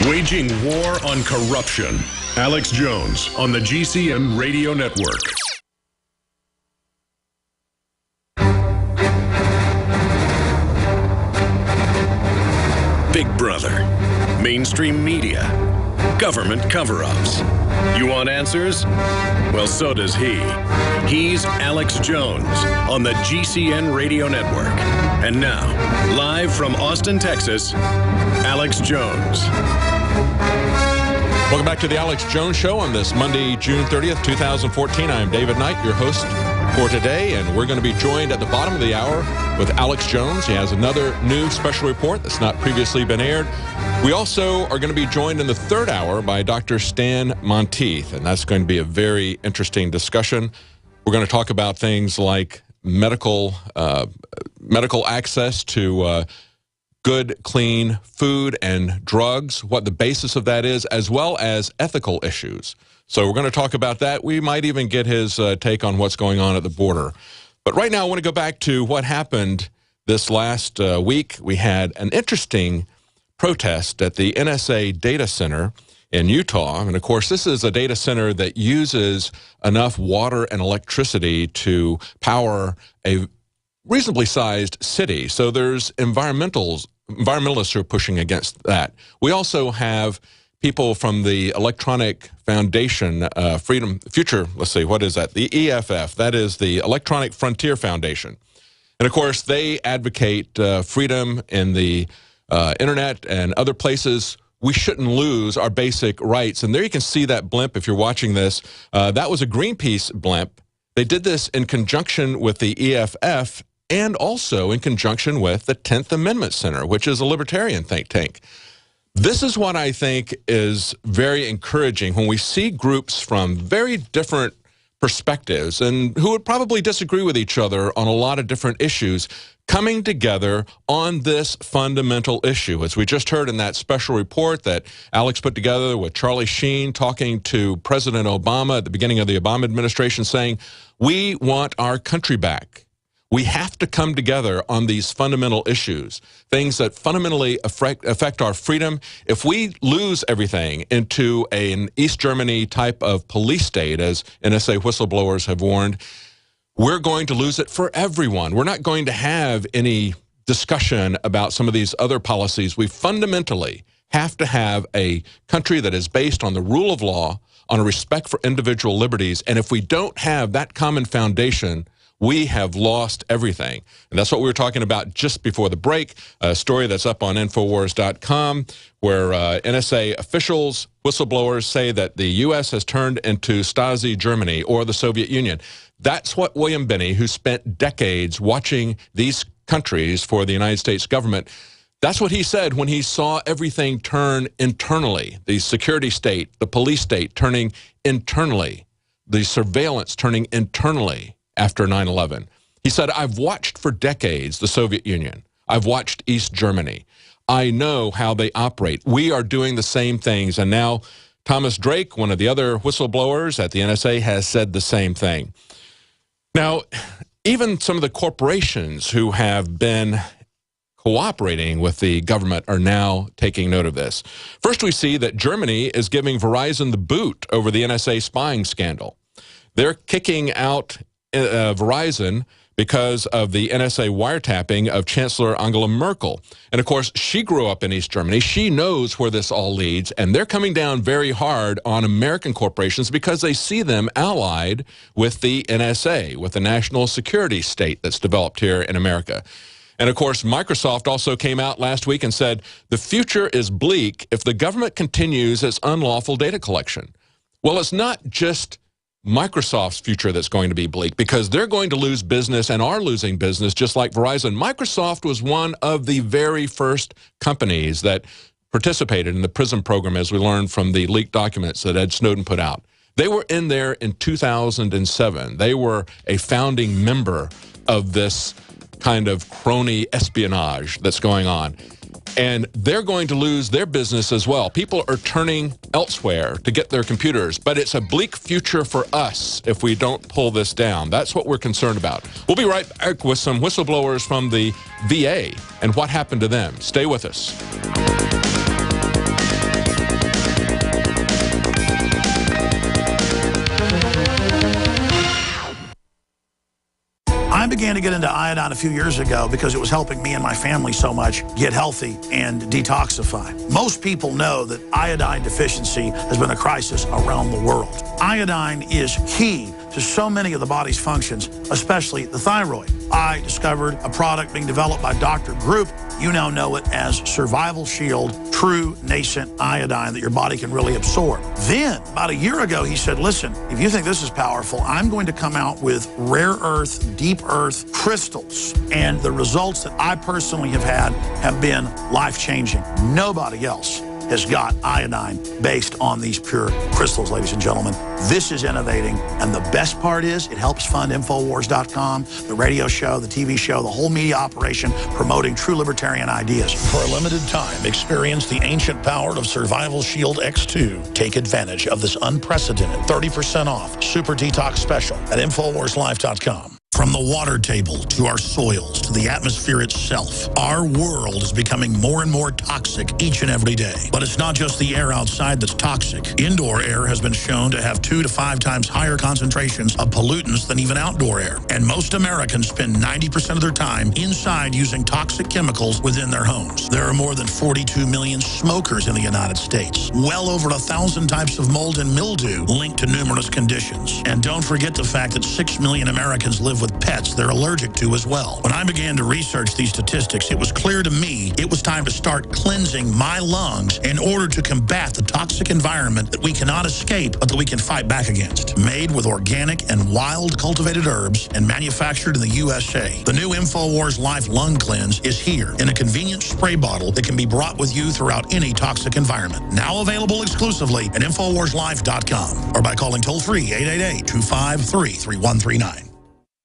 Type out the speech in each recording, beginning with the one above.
Waging war on corruption. Alex Jones on the GCN Radio Network. Big Brother, mainstream media, government cover-ups. You want answers? Well, so does he. He's Alex Jones on the GCN Radio Network. And now, live from Austin, Texas, Alex Jones. Welcome back to the Alex Jones Show on this Monday, June 30th, 2014. I'm David Knight, your host for today, and we're going to be joined at the bottom of the hour with Alex Jones. He has another new special report that's not previously been aired. We also are going to be joined in the third hour by Dr. Stan Monteith, and that's going to be a very interesting discussion. We're going to talk about things like medical access to good, clean food and drugs, what the basis of that is, as well as ethical issues. So we're going to talk about that. We might even get his take on what's going on at the border. But right now, I want to go back to what happened this last week. We had an interesting protest at the NSA data center in Utah. And of course, this is a data center that uses enough water and electricity to power a reasonably sized city. So there's environmentalists who are pushing against that. We also have people from the Electronic Foundation, what is that? The EFF, that is the Electronic Frontier Foundation. And of course, they advocate freedom in the internet and other places. We shouldn't lose our basic rights. And there you can see that blimp if you're watching this. That was a Greenpeace blimp. They did this in conjunction with the EFF and also in conjunction with the 10th Amendment Center, which is a libertarian think tank. This is what I think is very encouraging when we see groups from very different perspectives and who would probably disagree with each other on a lot of different issues coming together on this fundamental issue. As we just heard in that special report that Alex put together with Charlie Sheen talking to President Obama at the beginning of the Obama administration saying, we want our country back. We have to come together on these fundamental issues, things that fundamentally affect our freedom. If we lose everything into an East Germany type of police state, as NSA whistleblowers have warned, we're going to lose it for everyone. We're not going to have any discussion about some of these other policies. We fundamentally have to have a country that is based on the rule of law, on a respect for individual liberties. And if we don't have that common foundation, we have lost everything. And that's what we were talking about just before the break, a story that's up on Infowars.com, where NSA officials, whistleblowers say that the U.S. has turned into Stasi Germany or the Soviet Union. That's what William Binney, who spent decades watching these countries for the United States government, that's what he said when he saw everything turn internally, the security state, the police state turning internally, the surveillance turning internally. After 9/11. He said, I've watched for decades the Soviet Union. I've watched East Germany. I know how they operate. We are doing the same things. And now Thomas Drake, one of the other whistleblowers at the NSA, has said the same thing. Now, even some of the corporations who have been cooperating with the government are now taking note of this. First, we see that Germany is giving Verizon the boot over the NSA spying scandal. They're kicking out Verizon because of the NSA wiretapping of Chancellor Angela Merkel. And of course, she grew up in East Germany. She knows where this all leads, and they're coming down very hard on American corporations because they see them allied with the NSA, with the national security state that's developed here in America. And of course, Microsoft also came out last week and said, the future is bleak if the government continues its unlawful data collection. Well, it's not just Microsoft's future that's going to be bleak because they're going to lose business and are losing business just like Verizon. Microsoft was one of the very first companies that participated in the PRISM program, as we learned from the leaked documents that Ed Snowden put out. They were in there in 2007. They were a founding member of this kind of crony espionage that's going on. And they're going to lose their business as well. People are turning elsewhere to get their computers, but it's a bleak future for us if we don't pull this down. That's what we're concerned about. We'll be right back with some whistleblowers from the VA and what happened to them. Stay with us. began to get into iodine a few years ago because it was helping me and my family so much get healthy and detoxify. Most people know that iodine deficiency has been a crisis around the world. Iodine is key to so many of the body's functions, especially the thyroid. I discovered a product being developed by Dr. Group. You now know it as Survival Shield True Nascent Iodine that your body can really absorb. Then, about a year ago, he said, listen, if you think this is powerful, I'm going to come out with rare earth, deep earth crystals. And the results that I personally have had have been life-changing. Nobody else has got iodine based on these pure crystals, ladies and gentlemen. This is innovating, and the best part is it helps fund Infowars.com, the radio show, the TV show, the whole media operation promoting true libertarian ideas. For a limited time, experience the ancient power of Survival Shield X2. Take advantage of this unprecedented 30% off super detox special at InfoWarsLife.com. From the water table to our soils to the atmosphere itself, our world is becoming more and more toxic each and every day. But it's not just the air outside that's toxic. Indoor air has been shown to have 2 to 5 times higher concentrations of pollutants than even outdoor air. And most Americans spend 90% of their time inside using toxic chemicals within their homes. There are more than 42 million smokers in the United States. Well over 1,000 types of mold and mildew linked to numerous conditions. And don't forget the fact that 6 million Americans live with pets they're allergic to as well. When I began to research these statistics, it was clear to me it was time to start cleansing my lungs in order to combat the toxic environment that we cannot escape, but that we can fight back against. Made with organic and wild cultivated herbs and manufactured in the USA, the new InfoWars Life Lung Cleanse is here in a convenient spray bottle that can be brought with you throughout any toxic environment. Now available exclusively at InfoWarsLife.com or by calling toll-free 888-253-3139.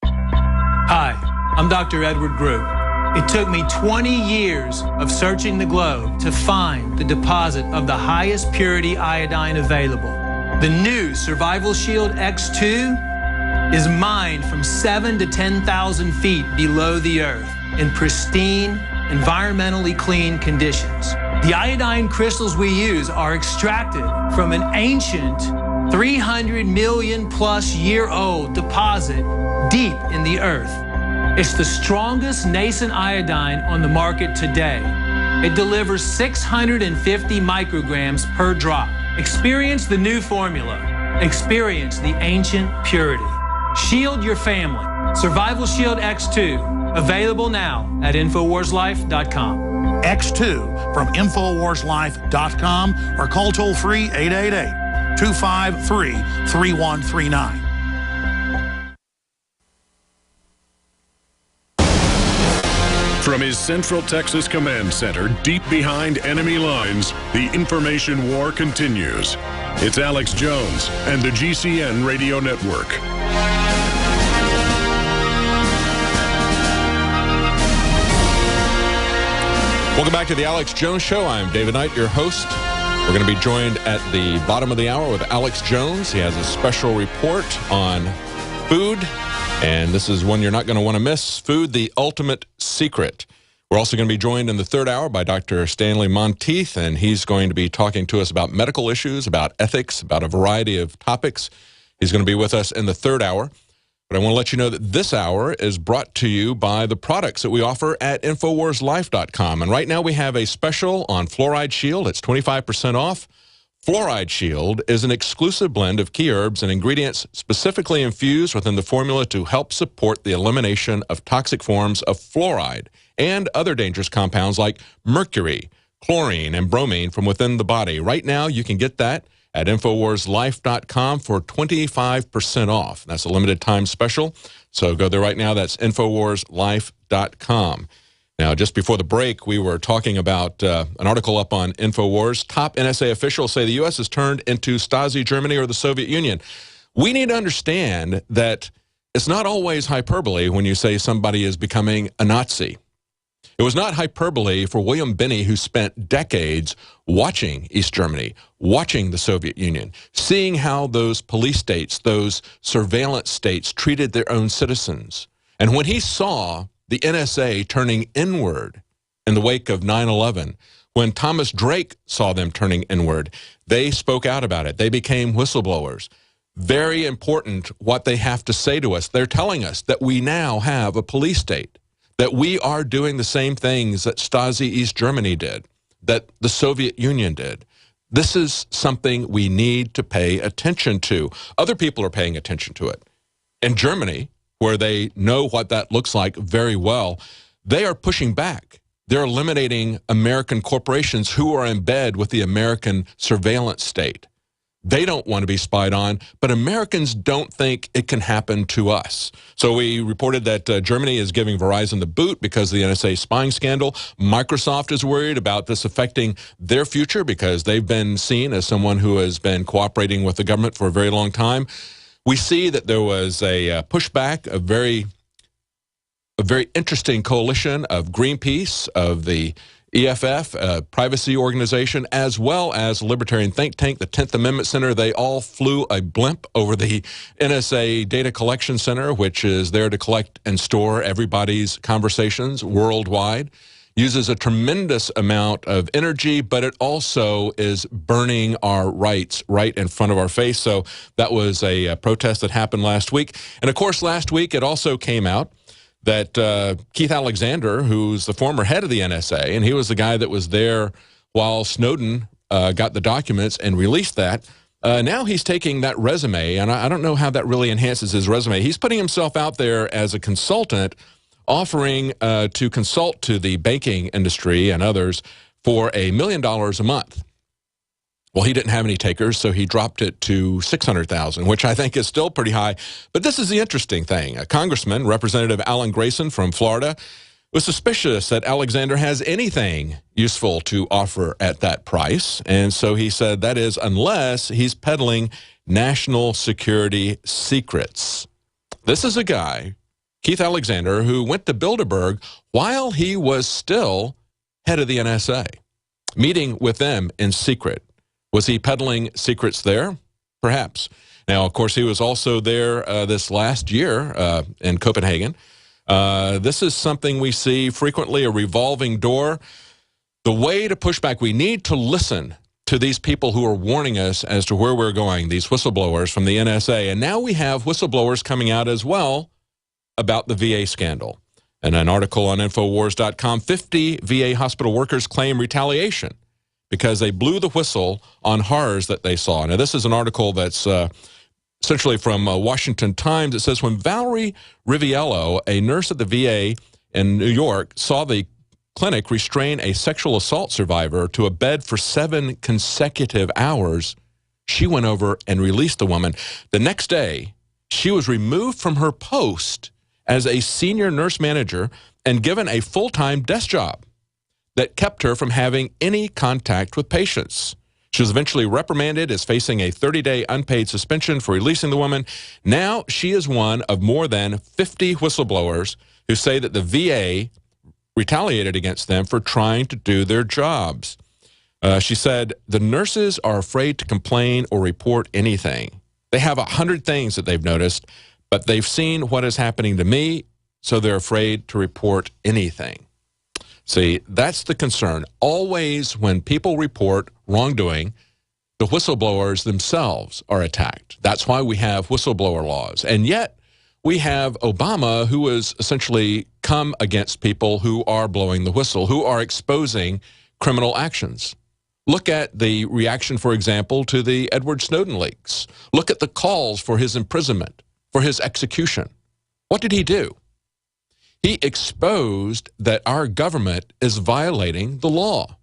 Hi, I'm Dr. Edward Group. It took me 20 years of searching the globe to find the deposit of the highest purity iodine available. The new Survival Shield X2 is mined from 7,000 to 10,000 feet below the earth in pristine, environmentally clean conditions. The iodine crystals we use are extracted from an ancient 300 million plus year old deposit deep in the earth. It's the strongest nascent iodine on the market today. It delivers 650 micrograms per drop. Experience the new formula. Experience the ancient purity. Shield your family. Survival Shield X2, available now at InfoWarsLife.com. X2 from InfoWarsLife.com or call toll-free 888-253-3139. From his Central Texas Command Center, deep behind enemy lines, the information war continues. It's Alex Jones and the GCN Radio Network. Welcome back to the Alex Jones Show. I'm David Knight, your host. We're going to be joined at the bottom of the hour with Alex Jones. He has a special report on food, and this is one you're not going to want to miss. Food, the ultimate secret. We're also going to be joined in the third hour by Dr. Stanley Monteith, and he's going to be talking to us about medical issues, about ethics, about a variety of topics. He's going to be with us in the third hour. But I want to let you know that this hour is brought to you by the products that we offer at InfoWarsLife.com. And right now we have a special on Fluoride Shield. It's 25% off. Fluoride Shield is an exclusive blend of key herbs and ingredients specifically infused within the formula to help support the elimination of toxic forms of fluoride and other dangerous compounds like mercury, chlorine, and bromine from within the body. Right now you can get that at InfoWarsLife.com for 25% off. That's a limited time special. So go there right now. That's InfoWarsLife.com. Now, just before the break, we were talking about an article up on InfoWars. Top NSA officials say the U.S. has turned into Stasi Germany or the Soviet Union. We need to understand that it's not always hyperbole when you say somebody is becoming a Nazi. It was not hyperbole for William Binney, who spent decades watching East Germany, watching the Soviet Union, seeing how those police states, those surveillance states treated their own citizens. And when he saw the NSA turning inward in the wake of 9/11, when Thomas Drake saw them turning inward, they spoke out about it. They became whistleblowers. Very important what they have to say to us. They're telling us that we now have a police state, that we are doing the same things that Stasi East Germany did, that the Soviet Union did. This is something we need to pay attention to. Other people are paying attention to it. In Germany, where they know what that looks like very well, they are pushing back. They're eliminating American corporations who are in bed with the American surveillance state. They don't want to be spied on, but Americans don't think it can happen to us. So we reported that Germany is giving Verizon the boot because of the NSA spying scandal. Microsoft is worried about this affecting their future because they've been seen as someone who has been cooperating with the government for a very long time. We see that there was a pushback, a very interesting coalition of Greenpeace, of the EFF, a privacy organization, as well as a libertarian think tank, the 10th Amendment Center. They all flew a blimp over the NSA Data Collection Center, which is there to collect and store everybody's conversations worldwide. Uses a tremendous amount of energy, but it also is burning our rights right in front of our face. So that was a protest that happened last week. And of course, last week it also came out that Keith Alexander, who's the former head of the NSA, and he was the guy that was there while Snowden got the documents and released that, now he's taking that resume, and I don't know how that really enhances his resume. He's putting himself out there as a consultant, offering to consult to the banking industry and others for $1 million a month. Well, he didn't have any takers, so he dropped it to $600,000, which I think is still pretty high. But this is the interesting thing. A congressman, Representative Alan Grayson from Florida, was suspicious that Alexander has anything useful to offer at that price. And so he said that is unless he's peddling national security secrets. This is a guy, Keith Alexander, who went to Bilderberg while he was still head of the NSA, meeting with them in secret. Was he peddling secrets there? Perhaps. Now, of course, he was also there this last year in Copenhagen. This is something we see frequently, a revolving door. The way to push back, we need to listen to these people who are warning us as to where we're going, these whistleblowers from the NSA. And now we have whistleblowers coming out as well about the VA scandal. In an article on Infowars.com, 50 VA hospital workers claim retaliation because they blew the whistle on horrors that they saw. Now, this is an article that's essentially from Washington Times. It says, when Valerie Riviello, a nurse at the VA in New York, saw the clinic restrain a sexual assault survivor to a bed for 7 consecutive hours, she went over and released the woman. The next day, she was removed from her post as a senior nurse manager and given a full-time desk job that kept her from having any contact with patients. She was eventually reprimanded, is facing a 30-day unpaid suspension for releasing the woman. Now she is one of more than 50 whistleblowers who say that the VA retaliated against them for trying to do their jobs. She said, the nurses are afraid to complain or report anything. They have 100 things that they've noticed, but they've seen what is happening to me, so they're afraid to report anything. See, that's the concern. Always when people report wrongdoing, the whistleblowers themselves are attacked. That's why we have whistleblower laws. And yet we have Obama, who has essentially come against people who are blowing the whistle, who are exposing criminal actions. Look at the reaction, for example, to the Edward Snowden leaks. Look at the calls for his imprisonment, for his execution. What did he do? He exposed that our government is violating the law.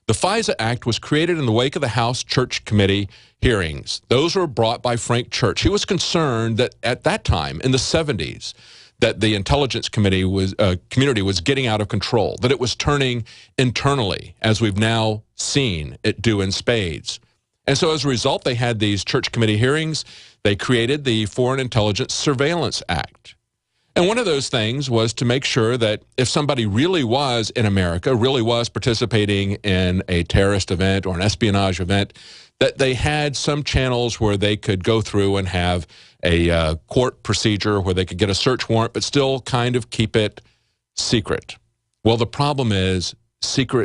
The FISA Act was created in the wake of the House Church Committee hearings. Those were brought by Frank Church. He was concerned that at that time, in the 70s, that the intelligence community was getting out of control, that it was turning internally, as we've now seen it do in spades. And so as a result, they had these Church Committee hearings. They created the Foreign Intelligence Surveillance Act. And one of those things was to make sure that if somebody really was in America, really was participating in a terrorist event or an espionage event, that they had some channels where they could go through and have a court procedure where they could get a search warrant, but still kind of keep it secret. Well, the problem is secret